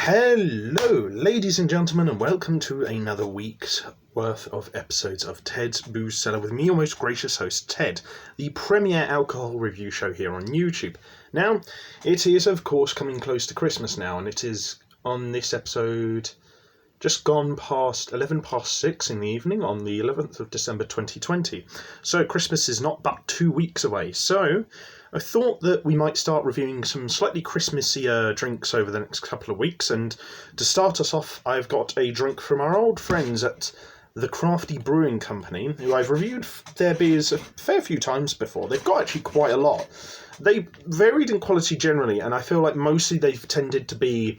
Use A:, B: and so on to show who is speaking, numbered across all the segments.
A: Hello, ladies and gentlemen, and welcome to another week's worth of episodes of Ted's Booze Cellar with me, your most gracious host, Ted, the premier alcohol review show here on YouTube. Now, it is, of course, coming close to Christmas now, and it is on this episode just gone past 11 past 6 in the evening on the 11th of December 2020. So Christmas is not but 2 weeks away. So I thought that we might start reviewing some slightly Christmassy drinks over the next couple of weeks. And to start us off, I've got a drink from our old friends at the Crafty Brewing Company, who I've reviewed their beers a fair few times before. They've got actually quite a lot. They varied in quality generally, and I feel like mostly they've tended to be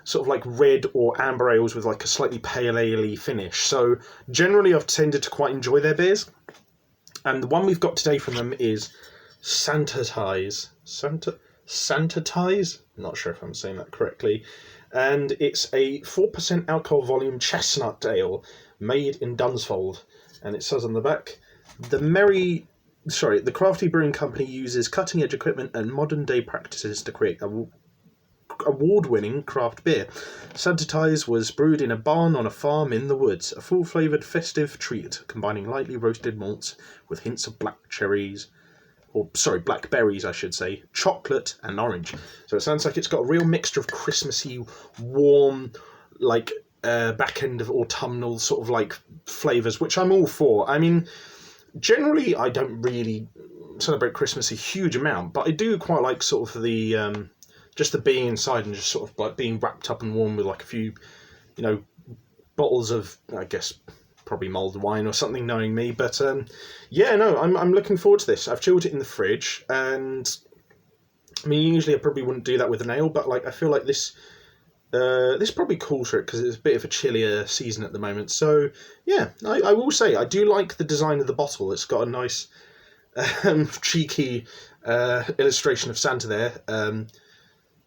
A: sort of like red or amber ales with like a slightly pale ale-y finish. So generally I've tended to quite enjoy their beers. And the one we've got today from them is Santa-tize. Santa-tize? Not sure if I'm saying that correctly. And it's a 4% alcohol volume chestnut ale made in Dunsfold. And it says on the back, the Crafty Brewing Company uses cutting-edge equipment and modern-day practices to create award-winning craft beer. Santa-tize was brewed in a barn on a farm in the woods, a full-flavoured festive treat combining lightly roasted malts with hints of blackberries, I should say, chocolate and orange. So it sounds like it's got a real mixture of Christmassy, warm, like back end of autumnal sort of like flavours, which I'm all for. I mean, generally I don't really celebrate Christmas a huge amount, but I do quite like sort of the just the being inside and just sort of like being wrapped up and warm with like a few, bottles of, I guess, probably mulled wine or something, knowing me. But I'm looking forward to this. I've chilled it in the fridge, and I mean, usually I probably wouldn't do that with an ale, but like I feel like this probably calls for it because it's a bit of a chillier season at the moment. So yeah, I will say I do like the design of the bottle. It's got a nice cheeky illustration of Santa there.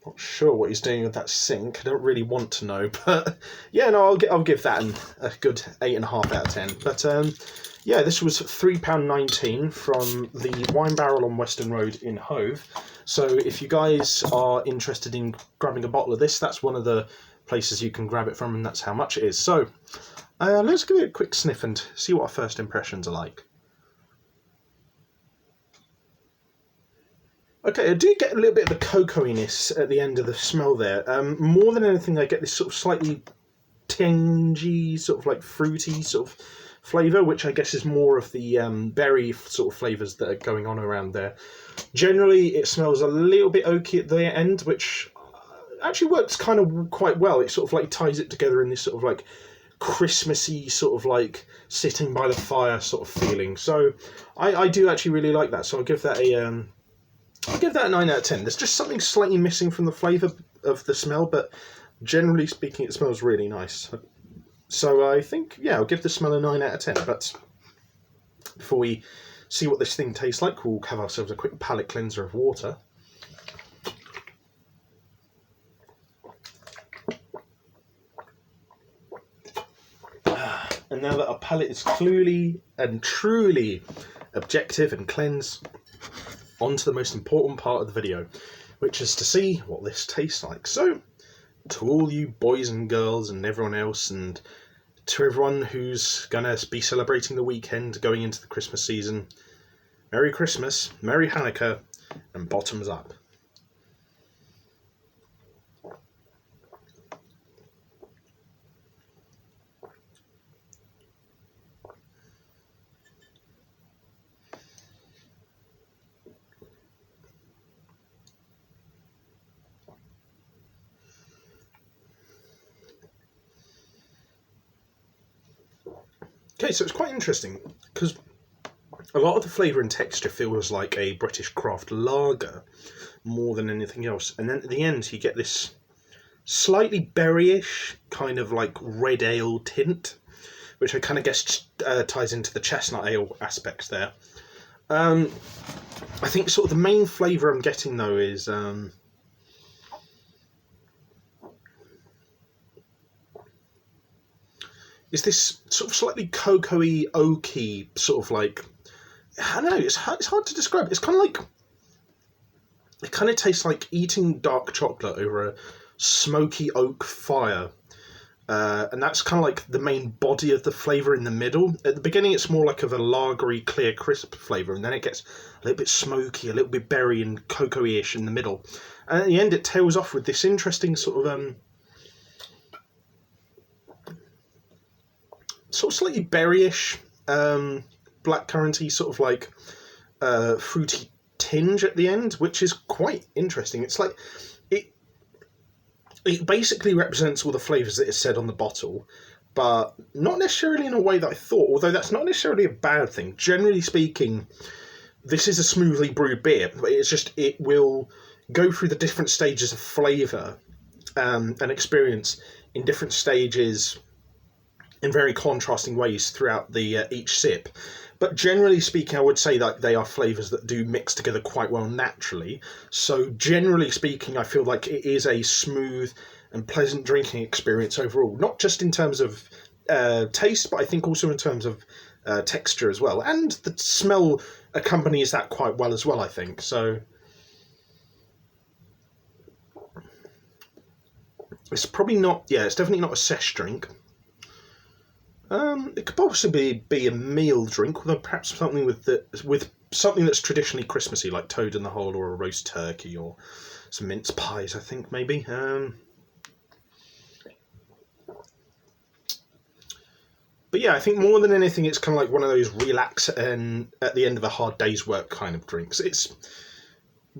A: Not sure what he's doing with that sink. I don't really want to know, but yeah, no, I'll give that a good 8.5 out of 10. But this was £3.19 from the Wine Barrel on Western Road in Hove. So if you guys are interested in grabbing a bottle of this, that's one of the places you can grab it from, and that's how much it is. So let's give it a quick sniff and see what our first impressions are like. Okay, I do get a little bit of the cocoa-iness at the end of the smell there. More than anything, I get this sort of slightly tangy, sort of like fruity sort of flavour, which I guess is more of the berry sort of flavours that are going on around there. Generally, it smells a little bit oaky at the end, which actually works kind of quite well. It sort of like ties it together in this sort of like Christmassy sort of like sitting by the fire sort of feeling. So I do actually really like that. So I'll give that a 9 out of 10. There's just something slightly missing from the flavour of the smell, but generally speaking, it smells really nice. So I think, I'll give the smell a 9 out of 10. But before we see what this thing tastes like, we'll have ourselves a quick palate cleanser of water. And now that our palate is clearly and truly objective and cleansed, on to the most important part of the video, which is to see what this tastes like. So, to all you boys and girls and everyone else, and to everyone who's going to be celebrating the weekend going into the Christmas season, Merry Christmas, Merry Hanukkah, and bottoms up. Okay, so it's quite interesting because a lot of the flavour and texture feels like a British craft lager more than anything else. And then at the end, you get this slightly berryish kind of like red ale tint, which I kind of guess ties into the chestnut ale aspects there. I think sort of the main flavour I'm getting though is this sort of slightly cocoa-y, oaky sort of like, I don't know, it's hard to describe. It's kind of like, it kind of tastes like eating dark chocolate over a smoky oak fire. And that's kind of like the main body of the flavour in the middle. At the beginning, it's more like of a lagery, clear, crisp flavour, and then it gets a little bit smoky, a little bit berry and cocoa-ish in the middle. And at the end, it tails off with this interesting sort of slightly berryish, blackcurranty, sort of like fruity tinge at the end, which is quite interesting. It's like it basically represents all the flavours that is said on the bottle, but not necessarily in a way that I thought, although that's not necessarily a bad thing. Generally speaking, this is a smoothly brewed beer, but it's just, it will go through the different stages of flavour and experience in different stages in very contrasting ways throughout the each sip. But generally speaking, I would say that they are flavours that do mix together quite well naturally. So generally speaking, I feel like it is a smooth and pleasant drinking experience overall. Not just in terms of taste, but I think also in terms of texture as well. And the smell accompanies that quite well as well, I think. So it's probably not, it's definitely not a sesh drink. It could possibly be a meal drink, although perhaps something with something that's traditionally Christmassy, like toad in the hole or a roast turkey or some mince pies, I think, maybe. But yeah, I think more than anything, it's kind of like one of those relax and at the end of a hard day's work kind of drinks. It's,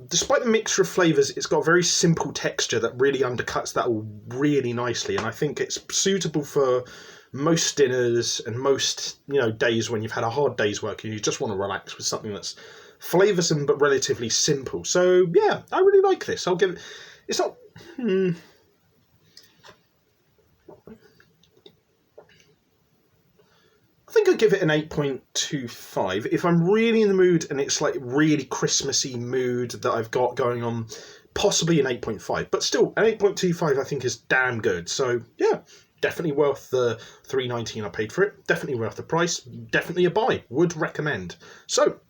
A: despite the mixture of flavours, it's got a very simple texture that really undercuts that all really nicely, and I think it's suitable for most dinners and most days when you've had a hard day's work and you just want to relax with something that's flavoursome but relatively simple. So yeah, I really like this. I'll give it. It's not. I think I'd give it an 8.25. If I'm really in the mood and it's like really Christmassy mood that I've got going on, possibly an 8.5. But still, an 8.25 I think is damn good. So yeah, definitely worth the $3.19 I paid for it. Definitely worth the price. Definitely a buy. Would recommend. So,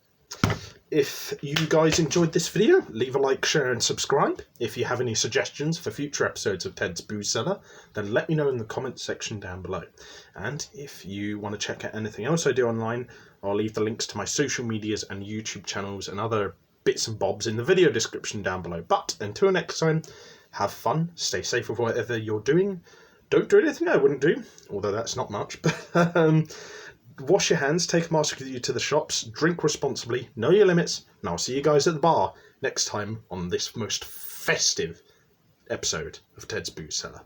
A: if you guys enjoyed this video, leave a like, share and subscribe. If you have any suggestions for future episodes of Ted's Booze Cellar, then let me know in the comments section down below. And if you want to check out anything else I do online, I'll leave the links to my social medias and YouTube channels and other bits and bobs in the video description down below. But until next time, have fun, stay safe with whatever you're doing. Don't do anything I wouldn't do, although that's not much. But wash your hands, take a mask with you to the shops, drink responsibly, know your limits, and I'll see you guys at the bar next time on this most festive episode of Ted's Booze Cellar.